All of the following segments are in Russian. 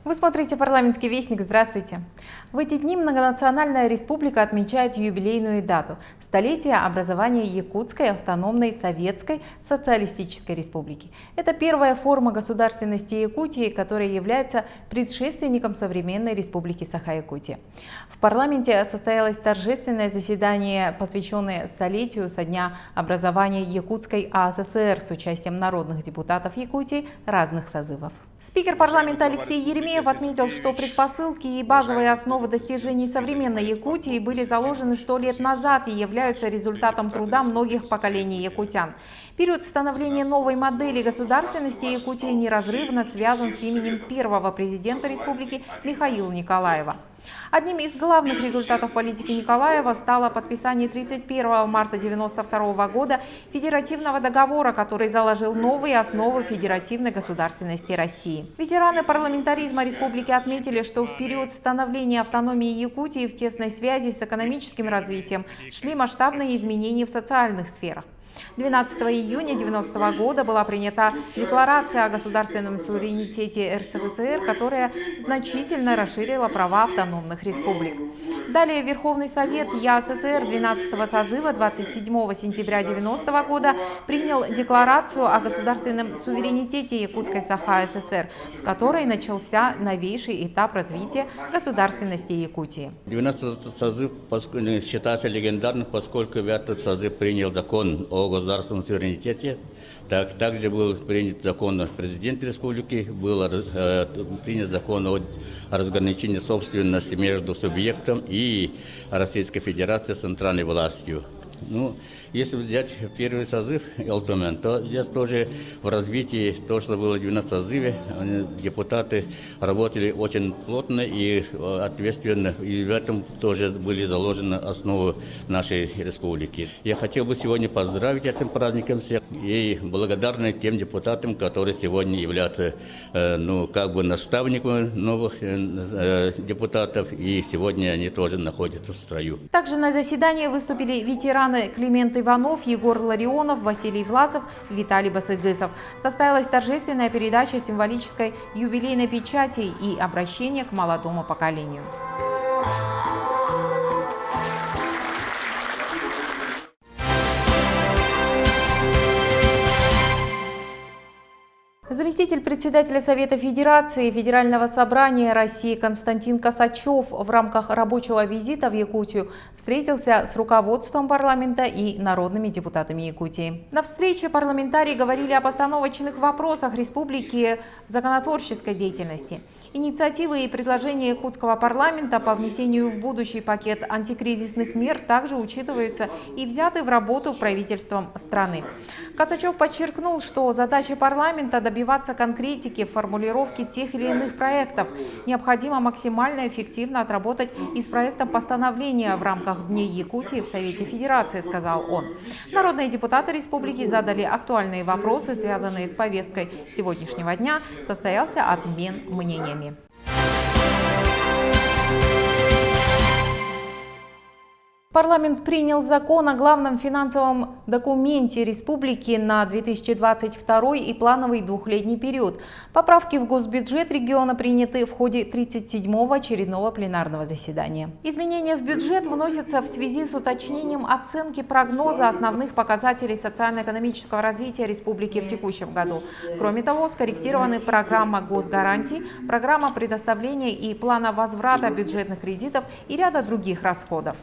Вы смотрите «Парламентский вестник». Здравствуйте! В эти дни многонациональная республика отмечает юбилейную дату – столетие образования Якутской автономной советской социалистической республики. Это первая форма государственности Якутии, которая является предшественником современной республики Саха-Якутия. В парламенте состоялось торжественное заседание, посвященное столетию со дня образования Якутской АССР с участием народных депутатов Якутии разных созывов. Спикер парламента Алексей Еремеев отметил, что предпосылки и базовые основы достижений современной Якутии были заложены 100 лет назад и являются результатом труда многих поколений якутян. Период становления новой модели государственности Якутии неразрывно связан с именем первого президента республики Михаила Николаева. Одним из главных результатов политики Николаева стало подписание 31 марта 1992 года федеративного договора, который заложил новые основы федеративной государственности России. Ветераны парламентаризма республики отметили, что в период становления автономии Якутии в тесной связи с экономическим развитием шли масштабные изменения в социальных сферах. 12 июня 1990 года была принята Декларация о государственном суверенитете РСФСР, которая значительно расширила права автономных республик. Далее Верховный Совет ЯССР 12-го созыва 27 сентября 1990 года принял Декларацию о государственном суверенитете Якутской Саха-ССР, с которой начался новейший этап развития государственности Якутии. 12-й созыв считается легендарным, поскольку этот созыв принял закон о государственном суверенитете. Также был принят закон о президенте республики, был принят закон о разграничении собственности между субъектом и Российской Федерацией центральной властью. Если взять первый созыв ЛТМН, то здесь тоже в развитии, то, что было в 12 созыве, депутаты работали очень плотно и ответственно, и в этом тоже были заложены основы нашей республики. Я хотел бы сегодня поздравить этим праздником всех и благодарны тем депутатам, которые сегодня являются, наставниками новых депутатов, и сегодня они тоже находятся в строю. Также на заседании выступили ветераны Климент Иванов, Егор Ларионов, Василий Власов, Виталий Басыгысов. Состоялась торжественная передача символической юбилейной печати и обращение к молодому поколению. Заместитель председателя Совета Федерации Федерального собрания России Константин Косачев в рамках рабочего визита в Якутию встретился с руководством парламента и народными депутатами Якутии. На встрече парламентарии говорили о постановочных вопросах республики в законотворческой деятельности. Инициативы и предложения якутского парламента по внесению в будущий пакет антикризисных мер также учитываются и взяты в работу правительством страны. Косачев подчеркнул, что задача парламента добиваться конкретики в формулировке тех или иных проектов. Необходимо максимально эффективно отработать и с проектом постановления в рамках Дней Якутии в Совете Федерации, сказал он. Народные депутаты республики задали актуальные вопросы, связанные с повесткой сегодняшнего дня. Состоялся обмен мнениями. Парламент принял закон о главном финансовом документе республики на 2022 и плановый двухлетний период. Поправки в госбюджет региона приняты в ходе 37-го очередного пленарного заседания. Изменения в бюджет вносятся в связи с уточнением оценки прогноза основных показателей социально-экономического развития республики в текущем году. Кроме того, скорректированы программа госгарантий, программа предоставления и плана возврата бюджетных кредитов и ряда других расходов.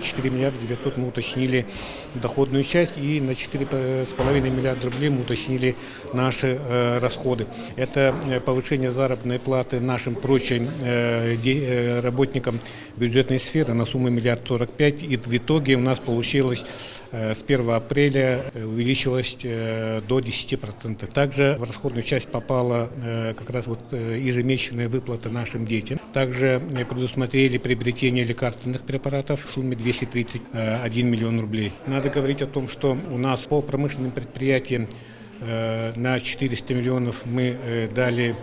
4 миллиарда 900 мы уточнили доходную часть, и на 4,5 миллиарда рублей мы уточнили наши расходы. Это повышение заработной платы нашим прочим работникам бюджетной сферы на сумму 1 45 миллиардов, и в итоге у нас получилось с 1 апреля увеличилось до 10%. Также в расходную часть попала как раз ежемесячная выплата нашим детям. Также предусмотрели приобретение лекарственных препаратов в сумме 231 миллион рублей. Надо говорить о том, что у нас по промышленным предприятиям на 400 миллионов мы дали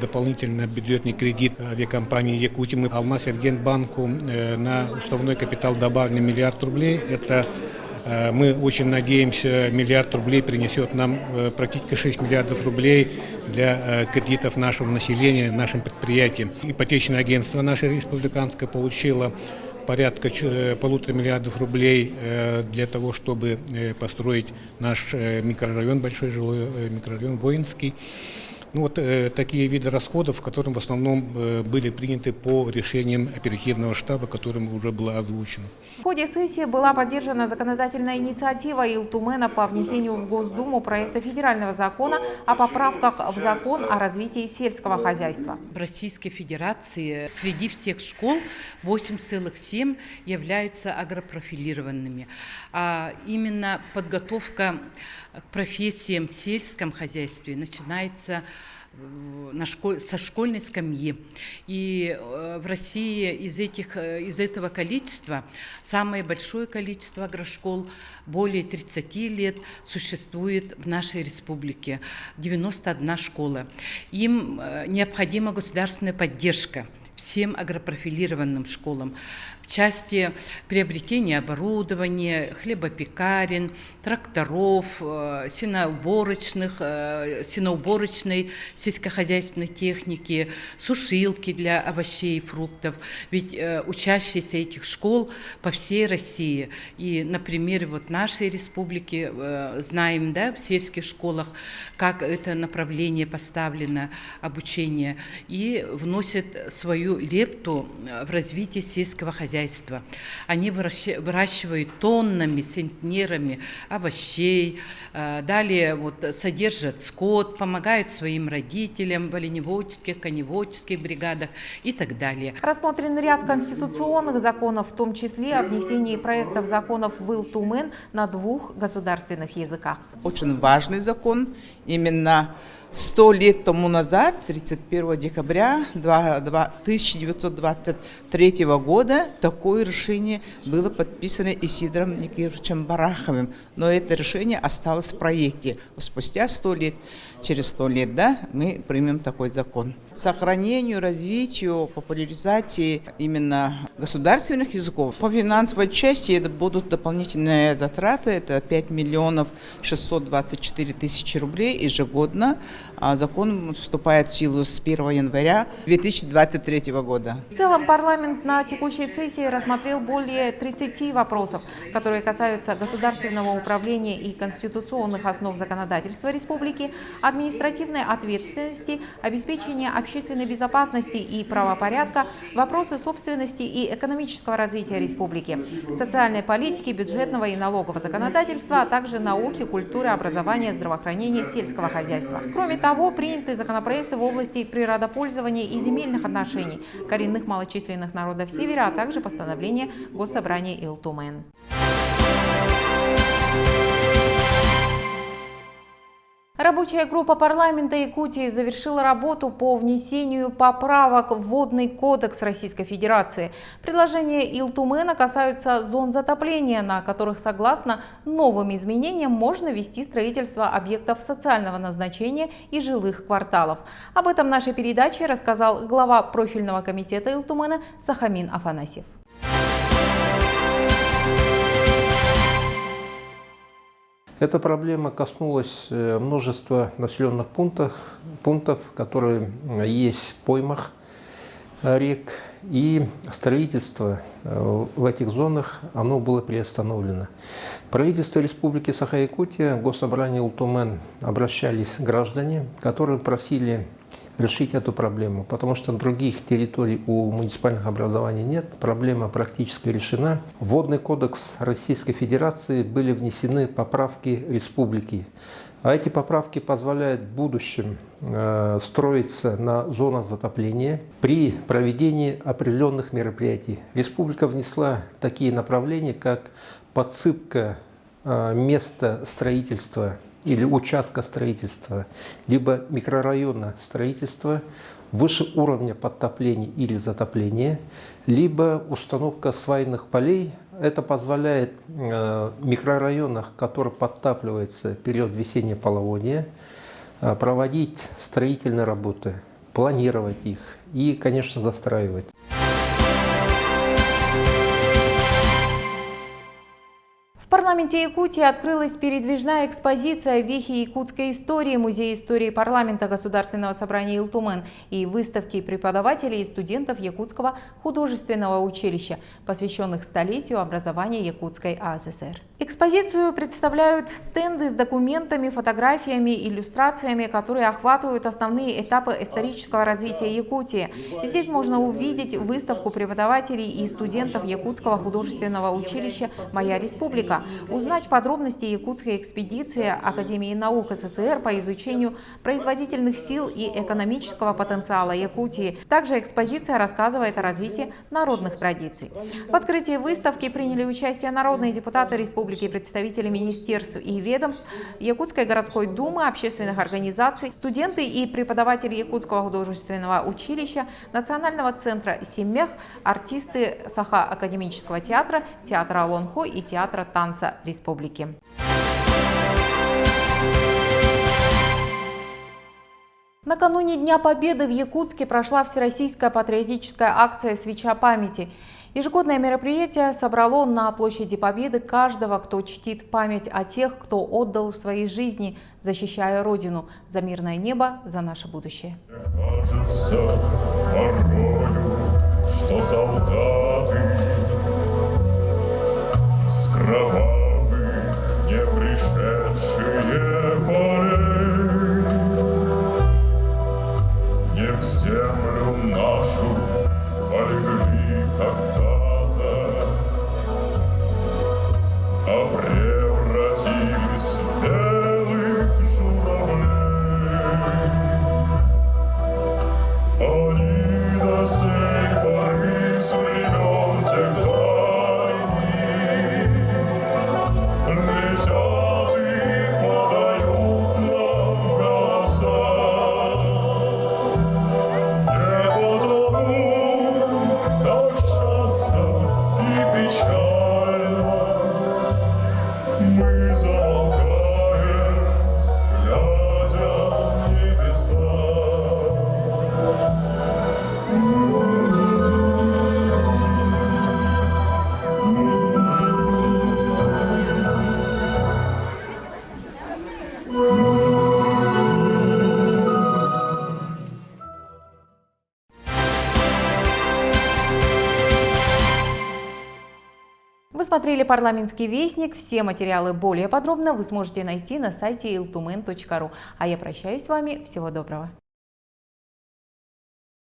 дополнительно бюджетный кредит авиакомпании «Якутия». А у нас Евгенбанку на уставной капитал добавлен 1 миллиард рублей. Это Мы очень надеемся, миллиард рублей принесет нам практически 6 миллиардов рублей для кредитов нашего населения, нашим предприятиям. Ипотечное агентство наше республиканское получило порядка 1,5 миллиарда рублей для того, чтобы построить наш микрорайон, большой жилой микрорайон Воинский. Ну, вот такие виды расходов, которые в основном были приняты по решениям оперативного штаба, которым уже было озвучено. В ходе сессии была поддержана законодательная инициатива Илтумена по внесению в Госдуму проекта федерального закона о поправках в закон о развитии сельского хозяйства. В Российской Федерации среди всех школ 8,7 являются агропрофилированными. А именно подготовка к профессиям в сельском хозяйстве начинается со школьной скамьи. И в России из этого количества самое большое количество агрошкол, более 30 лет, существует в нашей республике. 91 школа. Им необходима государственная поддержка всем агропрофилированным школам в части приобретения оборудования, хлебопекарен, тракторов, сеноуборочной сельскохозяйственной техники, сушилки для овощей и фруктов. Ведь учащиеся этих школ по всей России. И на примере вот нашей республики знаем, да, в сельских школах, как это направление поставлено, обучение, и вносят свою лепту в развитие сельского хозяйства. Они выращивают тоннами, центнерами овощей, далее содержат скот, помогают своим родителям в оленеводческих, коневодческих бригадах и так далее. Рассмотрен ряд конституционных законов, в том числе о внесении проектов законов в Илтумен на 2 государственных языках. Очень важный закон. Именно 100 лет тому назад, 31 декабря 1923 года, такое решение было подписано Исидором Никифоровичем Бараховым. Но это решение осталось в проекте. Спустя 100 лет, через 100 лет, да, мы примем такой закон. Сохранению, развитию, популяризации именно государственных языков. По финансовой части это будут дополнительные затраты, это 5 миллионов 624 тысячи рублей ежегодно. А закон вступает в силу с 1 января 2023 года. В целом парламент на текущей сессии рассмотрел более 30 вопросов, которые касаются государственного управления и конституционных основ законодательства республики, административной ответственности, обеспечения общественной безопасности и правопорядка, вопросы собственности и экономического развития республики, социальной политики, бюджетного и налогового законодательства, а также науки, культуры, образования, здравоохранения, сельского хозяйства. Кроме того, приняты законопроекты в области природопользования и земельных отношений коренных малочисленных народов Севера, а также постановление Госсобрания Илтумен. Рабочая группа парламента Якутии завершила работу по внесению поправок в Водный кодекс Российской Федерации. Предложения Илтумена касаются зон затопления, на которых, согласно новым изменениям, можно вести строительство объектов социального назначения и жилых кварталов. Об этом в нашей передаче рассказал глава профильного комитета Илтумена Сахамин Афанасьев. Эта проблема коснулась множества населенных пунктов, которые есть в поймах рек, и строительство в этих зонах оно было приостановлено. Правительство Республики Саха-Якутия, Госсобрание Илтумен обращались граждане, которые просили решить эту проблему, потому что других территорий у муниципальных образований нет, проблема практически решена. В Водный кодекс Российской Федерации были внесены поправки республики, а эти поправки позволяют в будущем строиться на зонах затопления при проведении определенных мероприятий. Республика внесла такие направления, как подсыпка места строительства или участка строительства, либо микрорайона строительства выше уровня подтопления или затопления, либо установка свайных полей. Это позволяет в микрорайонах, которые подтапливаются в период весеннего половодья, проводить строительные работы, планировать их и, конечно, застраивать. В парламенте Якутии открылась передвижная экспозиция «Вехи якутской истории» Музея истории парламента Государственного собрания Илтумен и выставки преподавателей и студентов Якутского художественного училища, посвященных столетию образования Якутской АССР. Экспозицию представляют стенды с документами, фотографиями, иллюстрациями, которые охватывают основные этапы исторического развития Якутии. Здесь можно увидеть выставку преподавателей и студентов Якутского художественного училища «Моя республика», узнать подробности якутской экспедиции Академии наук СССР по изучению производительных сил и экономического потенциала Якутии. Также экспозиция рассказывает о развитии народных традиций. В открытии выставки приняли участие народные депутаты республики, представители министерств и ведомств, Якутской городской думы, общественных организаций, студенты и преподаватели Якутского художественного училища, Национального центра «Семех», артисты Саха-академического театра, театра Лонхо и театра танца республики. Накануне Дня Победы в Якутске прошла всероссийская патриотическая акция «Свеча памяти». Ежегодное мероприятие собрало на площади Победы каждого, кто чтит память о тех, кто отдал свои жизни, защищая Родину, за мирное небо, за наше будущее. Кажется порою, что солдаты с кровавых не пришедшие полей не в землю нашу полегли когда-то, а превратились в белых журавлей. Они до сей поры с времен тех дальних летят и подают нам голоса. Не потому так часто и печально мы замолкаем, глядя в небеса. Вы смотрели «Парламентский вестник». Все материалы более подробно вы сможете найти на сайте iltumen.ru. А я прощаюсь с вами. Всего доброго.